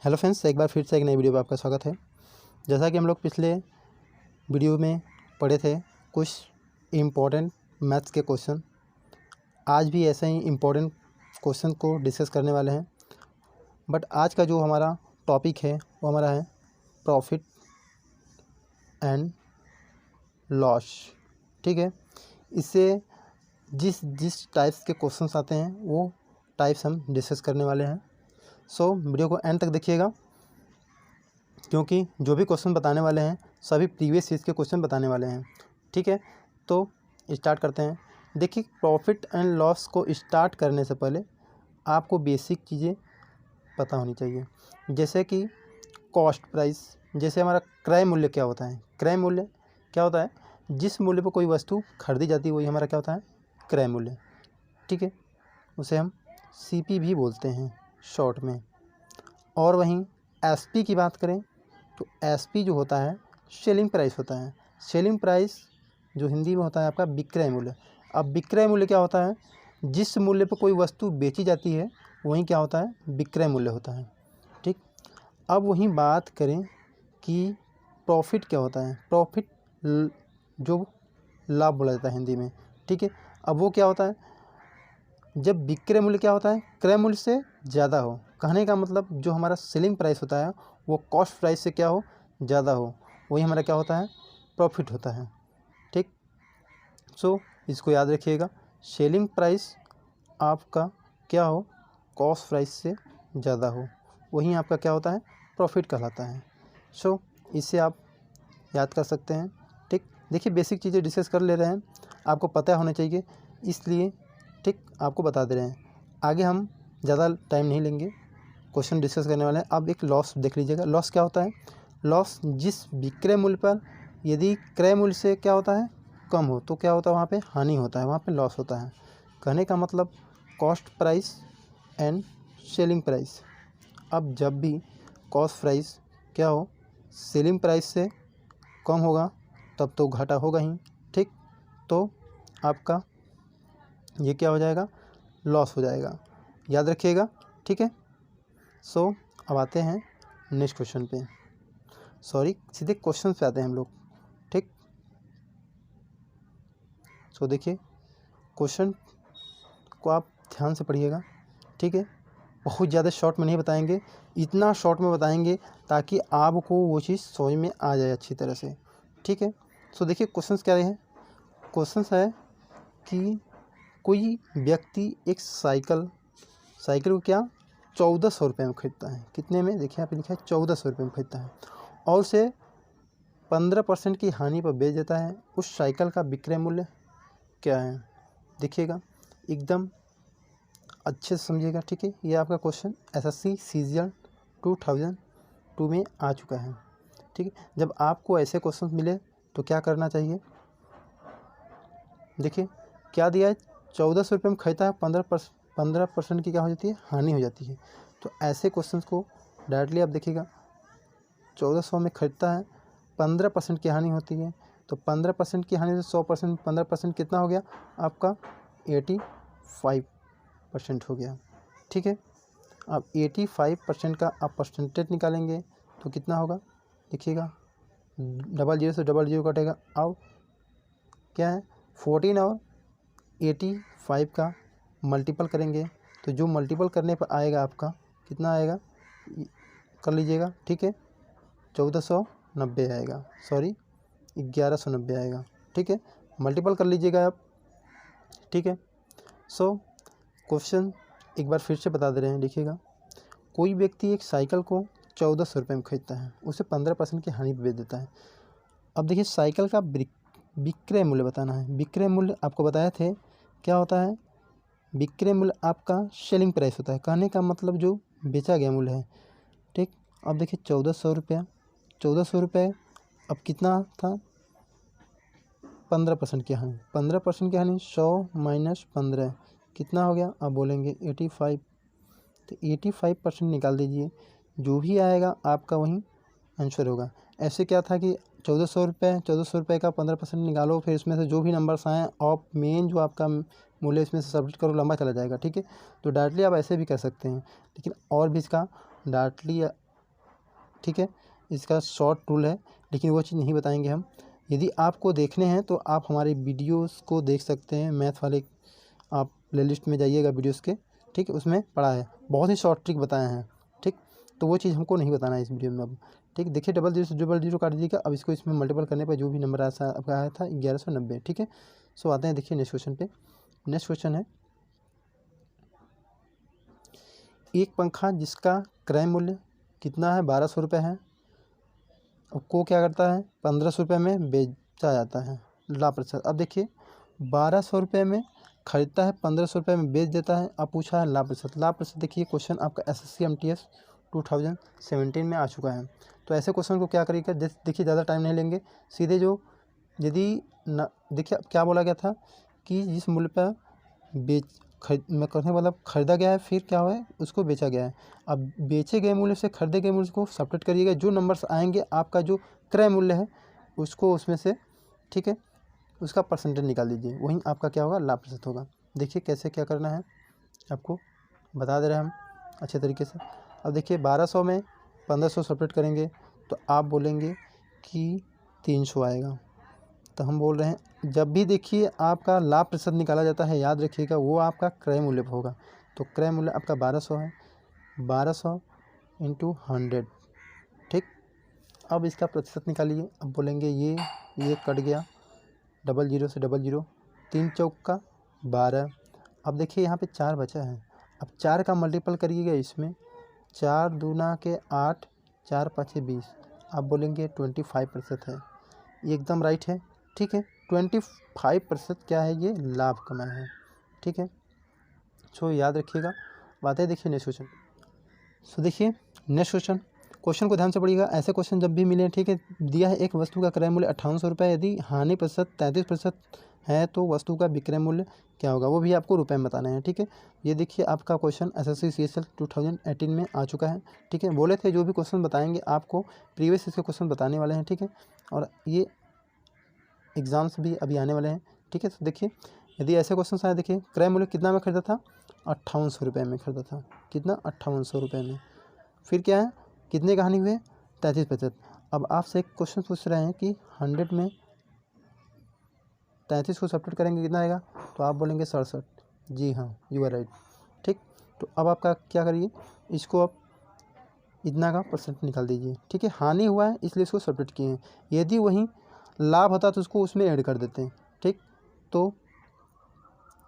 Hello friends, एक बार फिर से एक नई वीडियो में आपका स्वागत है। जैसा कि हम लोग पिछले वीडियो में पढ़े थे कुछ इम्पोर्टेंट मैथ्स के क्वेश्चन, आज भी ऐसे ही इम्पोर्टेंट क्वेश्चन को डिस्कस करने वाले हैं। बट आज का जो हमारा टॉपिक है वो हमारा है प्रॉफिट एंड लॉस। ठीक है, इससे जिस टाइप्स के क्वेश्चंस आते हैं वो टाइप्स हम डिस्कस करने वाले हैं। सो वीडियो को एंड तक देखिएगा, क्योंकि जो भी क्वेश्चन बताने वाले हैं सभी प्रीवियस चीज़ के क्वेश्चन बताने वाले हैं। ठीक है, तो स्टार्ट करते हैं। देखिए, प्रॉफिट एंड लॉस को स्टार्ट करने से पहले आपको बेसिक चीज़ें पता होनी चाहिए, जैसे कि कॉस्ट प्राइस। जैसे हमारा क्रय मूल्य क्या होता है? क्रय मूल्य क्या होता है? जिस मूल्य पर कोई वस्तु खरीदी जाती है वही हमारा क्या होता है? क्रय मूल्य। ठीक है, उसे हम CP भी बोलते हैं शॉर्ट में। और वहीं SP की बात करें तो SP जो होता है सेलिंग प्राइस होता है। सेलिंग प्राइस जो हिंदी में होता है आपका विक्रय मूल्य। अब विक्रय मूल्य क्या होता है? जिस मूल्य पर कोई वस्तु बेची जाती है वहीं क्या होता है? विक्रय मूल्य होता है। ठीक, अब वहीं बात करें कि प्रॉफिट क्या होता है। प्रॉफिट जो लाभ बोला जाता है हिंदी में। ठीक है, अब वो क्या होता है? जब विक्रय मूल्य क्या होता है? क्रय मूल्य से ज़्यादा हो। कहने का मतलब जो हमारा सेलिंग प्राइस होता है वो कॉस्ट प्राइस से क्या हो? ज़्यादा हो, वही हमारा क्या होता है? प्रॉफिट होता है। ठीक, सो इसको याद रखिएगा। सेलिंग प्राइस आपका क्या हो? कॉस्ट प्राइस से ज़्यादा हो, वही आपका क्या होता है? प्रॉफिट कहलाता है। सो इससे आप याद कर सकते हैं। ठीक, देखिए बेसिक चीज़ें डिस्कस कर ले रहे हैं, आपको पता होना चाहिए, इसलिए ठीक आपको बता दे रहे हैं। आगे हम ज़्यादा टाइम नहीं लेंगे, क्वेश्चन डिस्कस करने वाले हैं। अब एक लॉस देख लीजिएगा। लॉस क्या होता है? लॉस जिस विक्रय मूल्य पर यदि क्रय मूल्य से क्या होता है? कम हो तो क्या होता है? वहाँ पे हानि होता है, वहाँ पे लॉस होता है। कहने का मतलब cost price and selling price. अब जब भी कॉस्ट प्राइस क्या हो? सेलिंग प्राइस से कम होगा तब तो घाटा होगा ही। ठीक, तो आपका ये क्या हो जाएगा? लॉस हो जाएगा, याद रखिएगा। ठीक है, सो अब आते हैं नेक्स्ट क्वेश्चन पे। सॉरी, सीधे क्वेश्चन पे आते हैं हम लोग। ठीक, सो देखिए क्वेश्चन को आप ध्यान से पढ़िएगा। ठीक है, बहुत ज़्यादा शॉर्ट में नहीं बताएंगे, इतना शॉर्ट में बताएंगे ताकि आपको वो चीज़ समझ में आ जाए अच्छी तरह से। ठीक है, सो देखिए क्वेश्चंस क्या है। क्वेश्चंस है कि कोई व्यक्ति एक साइकिल को क्या 1400 रुपये में खरीदता है। कितने में? देखिए यहाँ पे लिखा है 1400 रुपये में खरीदता है और उसे 15% की हानि पर बेच देता है। उस साइकिल का विक्रय मूल्य क्या है? देखिएगा, एकदम अच्छे से समझिएगा। ठीक है, ये आपका क्वेश्चन SSC CGL 2002 में आ चुका है। ठीक है, जब आपको ऐसे क्वेश्चन मिले तो क्या करना चाहिए? देखिए क्या दिया है? 1400 रुपये में खरीदता है, 15% की क्या हो जाती है? हानि हो जाती है। तो ऐसे क्वेश्चंस को डायरेक्टली आप देखिएगा, 1400 में खरीदता है, 15% की हानि होती है, तो 15% की हानि से 100%, 15% कितना हो गया आपका? 85% हो गया। ठीक है, अब 85% का आप परसेंटेज निकालेंगे तो कितना होगा? देखिएगा, 00 से 00 कटेगा। अब क्या है? 14 और 85 का मल्टीपल करेंगे तो जो मल्टीपल करने पर आएगा आपका कितना आएगा? कर लीजिएगा। ठीक है, 1490 आएगा, सॉरी 1190 आएगा। ठीक है, मल्टीपल कर लीजिएगा आप। ठीक है, सो क्वेश्चन एक बार फिर से बता दे रहे हैं, देखिएगा। कोई व्यक्ति एक साइकिल को 1400 रुपये में खरीदता है, उसे 15% की हानि पर बेच देता है। अब देखिए साइकिल का विक्रय मूल्य बताना है। विक्रय मूल्य आपको बताए थे क्या होता है? विक्रय मूल्य आपका सेलिंग प्राइस होता है, कहने का मतलब जो बेचा गया मूल्य है। ठीक, अब देखिए 1400 रुपया, 1400 रुपये, अब कितना था? 15% की हानि, 15% की हानि 100 माइनस 15 कितना हो गया? अब बोलेंगे 85, तो 85% निकाल दीजिए, जो भी आएगा आपका वही आंसर होगा। ऐसे क्या था कि 1400 रुपये का 15% निकालो, फिर इसमें से जो भी नंबर्स आएँ और मेन जो आपका मूल्य इसमें से सब्ट्रैक्ट करो, लंबा चला जाएगा। ठीक है, तो डायरेक्टली आप ऐसे भी कर सकते हैं, लेकिन और भी इसका डायरेक्टली ठीक है, इसका शॉर्ट रूल है, लेकिन वो चीज़ नहीं बताएंगे हम। यदि आपको देखने हैं तो आप हमारे वीडियोस को देख सकते हैं, मैथ वाले आप प्लेलिस्ट में जाइएगा वीडियोस के, ठीक है, उसमें पड़ा है, बहुत ही शॉर्ट ट्रिक बताए हैं, ठीक। तो वो चीज़ हमको नहीं बताना है इस वीडियो में अब, ठीक। देखिए 00 से 00 काट दीजिएगा। अब इसको इसमें मल्टीपल करने पर जो भी नंबर आपका आया था 1190, ठीक है। सो आते हैं देखिए नेक्स्ट क्वेश्चन पे। नेक्स्ट क्वेश्चन है, एक पंखा जिसका क्रय मूल्य कितना है, 1200 रुपये है, को क्या करता है, 1500 रुपये में बेचा जाता है, लाभ प्रतिशत। अब देखिए 1200 रुपये में खरीदता है, 1500 रुपये में बेच देता है। अब पूछा है लाभ प्रतिशत। लाभ प्रतिशत देखिए क्वेश्चन आपका SSC MTS 2017 में आ चुका है। तो ऐसे क्वेश्चन को क्या करिएगा, देखिए ज़्यादा टाइम नहीं लेंगे, सीधे जो यदि न देखिए क्या बोला गया था कि जिस मूल्य पर मतलब खरीदा गया है, फिर क्या हुआ है, उसको बेचा गया है। अब बेचे गए मूल्य से खरीदे गए मूल्य को सब्ट्रैक्ट करिएगा, जो नंबर्स आएंगे आपका जो क्रय मूल्य है उसको उसमें से, ठीक है, उसका परसेंटेज निकाल दीजिए, वहीं आपका क्या होगा, लाभ प्रतिशत होगा। देखिए कैसे क्या करना है आपको बता दे रहे हैं हम अच्छे तरीके से। अब देखिए 1200 में 1500 सब्ट्रैक्ट करेंगे तो आप बोलेंगे कि 300 आएगा। तो हम बोल रहे हैं जब भी देखिए आपका लाभ प्रतिशत निकाला जाता है, याद रखिएगा वो आपका क्रय मूल्य पर होगा। तो क्रय मूल्य आपका 1200 है, 1200 इंटू 100, ठीक। अब इसका प्रतिशत निकालिए। अब बोलेंगे ये कट गया, 00 से 00, 3 चौक का 12। अब देखिए यहाँ पे 4 बचा है, अब 4 का मल्टीपल करिएगा इसमें, 4 दूना के 8, 4 पाँचे 20। आप बोलेंगे 25% है, ये एकदम राइट है, ठीक है। 25% क्या है, ये लाभ कमाया है, ठीक है। सो याद रखिएगा। बातें देखिए नेक्स्ट क्वेश्चन। सो देखिए नेक्स्ट क्वेश्चन को ध्यान से पढ़िएगा। ऐसे क्वेश्चन जब भी मिले, ठीक है, दिया है एक वस्तु का क्रय मूल्य 5800 रुपये, यदि हानि प्रतिशत 33% है तो वस्तु का विक्रय मूल्य क्या होगा, वो भी आपको रुपए में बताना है, ठीक है। ये देखिए आपका क्वेश्चन SSC CSL 2018 में आ चुका है, ठीक है। बोले थे जो भी क्वेश्चन बताएंगे आपको प्रीवियस इसके क्वेश्चन बताने वाले हैं, ठीक है, और ये एग्ज़ाम्स भी अभी आने वाले हैं, ठीक है। तो देखिए यदि ऐसे क्वेश्चन आए, देखिए क्रय मूल्य कितना में खरीदा था, 5800 रुपये में खरीदा था, कितना, 5800 रुपये में। फिर क्या है, कितने का हानि हुए, 33%। अब आपसे एक क्वेश्चन पूछ रहे हैं कि 100 में 33 को सब्ट्रैक्ट करेंगे कितना आएगा, तो आप बोलेंगे 67। जी हाँ, यू आर राइट, ठीक। तो अब आपका क्या करिए, इसको आप इतना का परसेंट निकाल दीजिए, ठीक है। हानि हुआ है इसलिए इसको सब्ट्रैक्ट किए हैं, यदि वहीं लाभ होता तो उसको उसमें ऐड कर देते हैं, ठीक। तो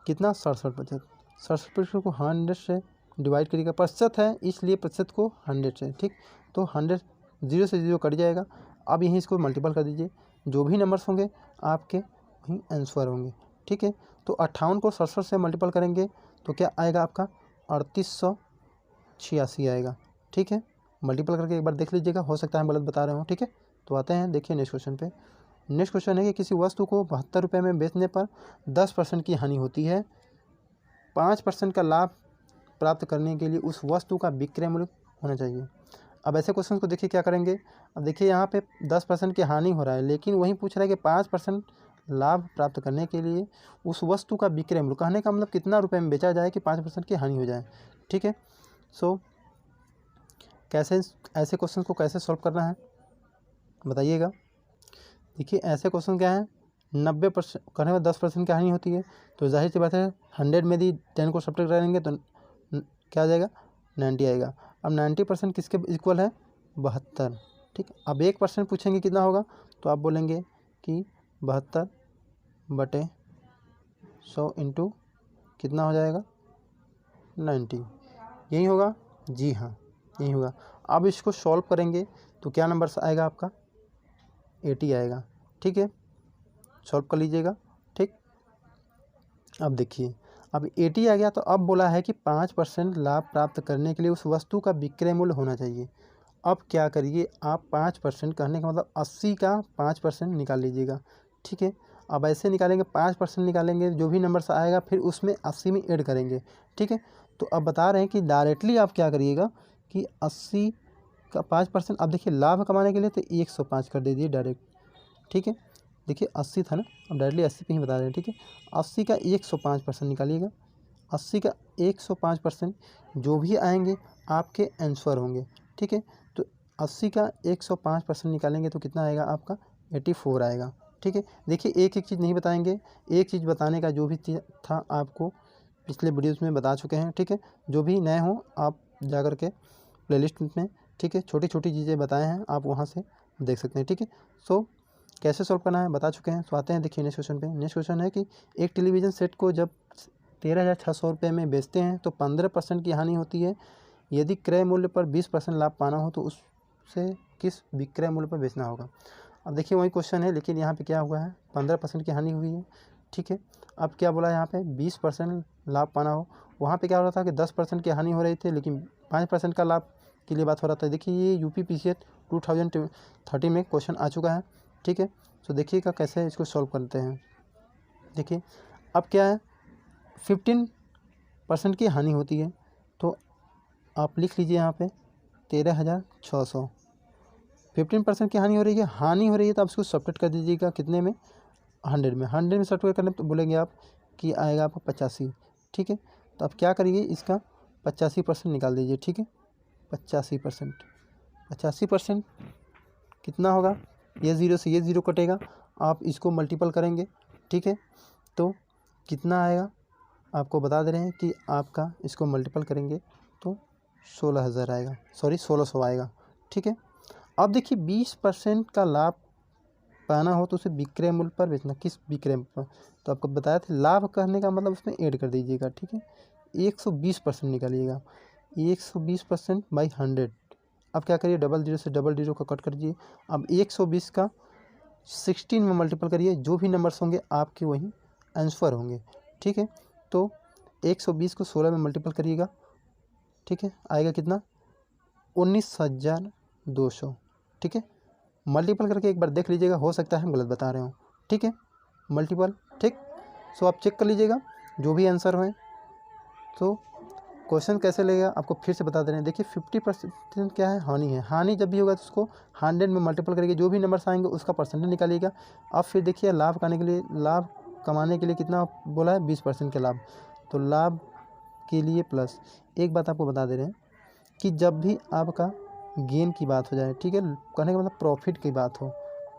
कितना, 67%। 67% को 100 से डिवाइड करिएगा, प्रतिशत है इसलिए प्रतिशत को 100 से, ठीक। तो 100, 0 से 0 कट जाएगा। अब यहीं इसको मल्टीपल कर दीजिए, जो भी नंबर्स होंगे आपके वहीं आंसर होंगे, ठीक है। तो 58 को 67 से मल्टीपल करेंगे तो क्या आएगा आपका, 3886 आएगा, ठीक है। मल्टीपल करके एक बार देख लीजिएगा, हो सकता है हम गलत बता रहे हो, ठीक है। तो आते हैं देखिए नेक्स्ट क्वेश्चन पे। नेक्स्ट क्वेश्चन है कि किसी वस्तु को 72 रुपये में बेचने पर 10% की हानि होती है, 5% का लाभ प्राप्त करने के लिए उस वस्तु का विक्रय मूल्य होना चाहिए। अब ऐसे क्वेश्चन को देखिए क्या करेंगे। अब देखिए यहाँ पे 10% की हानि हो रहा है, लेकिन वहीं पूछ रहा है कि 5% लाभ प्राप्त करने के लिए उस वस्तु का विक्रय मूल्य, कहने का मतलब कितना रुपए में बेचा जाए कि 5% की हानि हो जाए, ठीक है। सो कैसे ऐसे क्वेश्चन को कैसे सॉल्व करना है बताइएगा। देखिए ऐसे क्वेश्चन क्या है, 90% करने में 10% की हानि होती है, तो जाहिर सी बात है 100 में यदि 10 को सब्ट्रैक्ट करेंगे तो क्या आ जाएगा, 90 आएगा। अब 90% किसके इक्वल है, 72, ठीक। अब 1% पूछेंगे कितना होगा, तो आप बोलेंगे कि 72/100 इंटू कितना हो जाएगा, 90, यही होगा, जी हाँ यही होगा। अब इसको सॉल्व करेंगे तो क्या नंबर आएगा आपका, 80 आएगा, ठीक है। सॉल्व कर लीजिएगा, ठीक। अब देखिए अब 80 आ गया, तो अब बोला है कि 5% लाभ प्राप्त करने के लिए उस वस्तु का विक्रय मूल्य होना चाहिए। अब क्या करिए आप 5% कहने का मतलब 80 का 5% निकाल लीजिएगा, ठीक है। अब ऐसे निकालेंगे, 5% निकालेंगे, जो भी नंबर आएगा फिर उसमें 80 में ऐड करेंगे, ठीक है। तो अब बता रहे हैं कि डायरेक्टली आप क्या करिएगा कि 80 का 5%, अब देखिए लाभ कमाने के लिए तो 105 कर दीजिए डायरेक्ट, ठीक है। देखिए 80 था ना, अब डायरेक्टली 80 पे ही बता रहे हैं, ठीक है। 80 का 105% निकालिएगा, 80 का 105% जो भी आएंगे आपके आंसर होंगे, ठीक है। तो 80 का 105% निकालेंगे तो कितना आएगा आपका 84 आएगा। ठीक है, देखिए एक एक चीज़ नहीं बताएंगे, एक चीज़ बताने का जो भी था आपको पिछले वीडियोस में बता चुके हैं। ठीक है, जो भी नए हों आप जा कर के प्लेलिस्ट में, ठीक है, छोटी छोटी चीज़ें बताए हैं, आप वहाँ से देख सकते हैं। ठीक है, सो कैसे सॉल्व करना है बता चुके हैं। सो आते हैं देखिए नेक्स्ट क्वेश्चन पे। नेक्स्ट क्वेश्चन है कि एक टेलीविज़न सेट को जब 13,600 रुपये में बेचते हैं तो 15% की हानि होती है। यदि क्रय मूल्य पर 20% लाभ पाना हो तो उससे किस विक्रय मूल्य पर बेचना होगा। अब देखिए वही क्वेश्चन है, लेकिन यहाँ पे क्या हुआ है, 15% की हानि हुई है। ठीक है, अब क्या बोला यहाँ पे 20% लाभ पाना हो, वहाँ पे क्या हो रहा था कि 10% की हानि हो रही थी, लेकिन 5% का लाभ के लिए बात हो रहा था। देखिए ये UPPCL 2013 में क्वेश्चन आ चुका है। ठीक है, तो देखिएगा कैसे इसको सॉल्व करते हैं। देखिए अब क्या है, 15% की हानि होती है, तो आप लिख लीजिए यहाँ पे 13,600। 15% की हानि हो रही है तो आप इसको सब्ट्रैक्ट कर दीजिएगा कितने में, 100 में। 100 में सब्ट्रैक्ट करने तो बोलेंगे आप कि आएगा आपका 85। ठीक है, तो आप क्या करिए, इसका 85% निकाल दीजिए। ठीक है, 85% कितना होगा, ये ज़ीरो से ये ज़ीरो कटेगा, आप इसको मल्टीपल करेंगे। ठीक है, तो कितना आएगा आपको बता दे रहे हैं कि आपका इसको मल्टीपल करेंगे तो 16,000 आएगा, सॉरी 1600 आएगा। ठीक है, अब देखिए 20% का लाभ पाना हो तो उसे विक्रय मूल्य पर बेचना, किस विक्रय मूल्य पर, तो आपको बताया था लाभ करने का मतलब उसमें ऐड कर दीजिएगा। ठीक है, 120% निकालिएगा, 120% बाई 100। अब क्या करिए, डबल जीरो से डबल जीरो को कट कर दीजिए। अब 120 का 16 में मल्टीपल करिए, जो भी नंबर्स होंगे आपके वही आंसर होंगे। ठीक है, तो 120 को 16 में मल्टीपल करिएगा। ठीक है, आएगा कितना, 19,200। ठीक है, मल्टीपल करके एक बार देख लीजिएगा, हो सकता है हम गलत बता रहे हो। ठीक है, मल्टीपल, ठीक, सो आप चेक कर लीजिएगा जो भी आंसर होए। तो क्वेश्चन कैसे लेगा आपको फिर से बता दे रहे हैं। देखिए 50% क्या है, हानि है। हानि जब भी होगा तो उसको 100 में मल्टीपल करके जो भी नंबर्स आएंगे उसका परसेंटेज निकालिएगा। अब फिर देखिए लाभ कमाने के लिए कितना बोला है, 20% के लाभ, तो लाभ के लिए प्लस। एक बात आपको बता दे रहे हैं कि जब भी आपका गेन की बात हो जाए, ठीक है, कहने का मतलब प्रॉफिट की बात हो,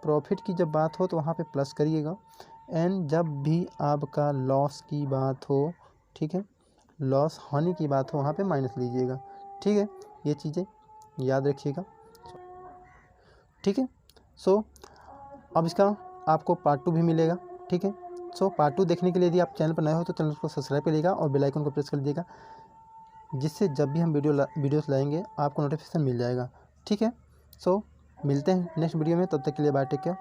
प्रॉफिट की जब बात हो तो वहाँ पे प्लस करिएगा, एंड जब भी आपका लॉस की बात हो, ठीक है, लॉस हानि की बात हो, वहाँ पे माइनस लीजिएगा। ठीक है, ये चीज़ें याद रखिएगा। ठीक है, सो अब इसका आपको पार्ट 2 भी मिलेगा। ठीक है, सो पार्ट 2 देखने के लिए यदि आप चैनल पर नए हो तो चैनल को सब्सक्राइब करिएगा और बेल आइकन को प्रेस कर दीजिएगा, जिससे जब भी हम वीडियोस लाएंगे आपको नोटिफिकेशन मिल जाएगा। ठीक है, सो मिलते हैं नेक्स्ट वीडियो में, तब तक के लिए बाय, टेक केयर।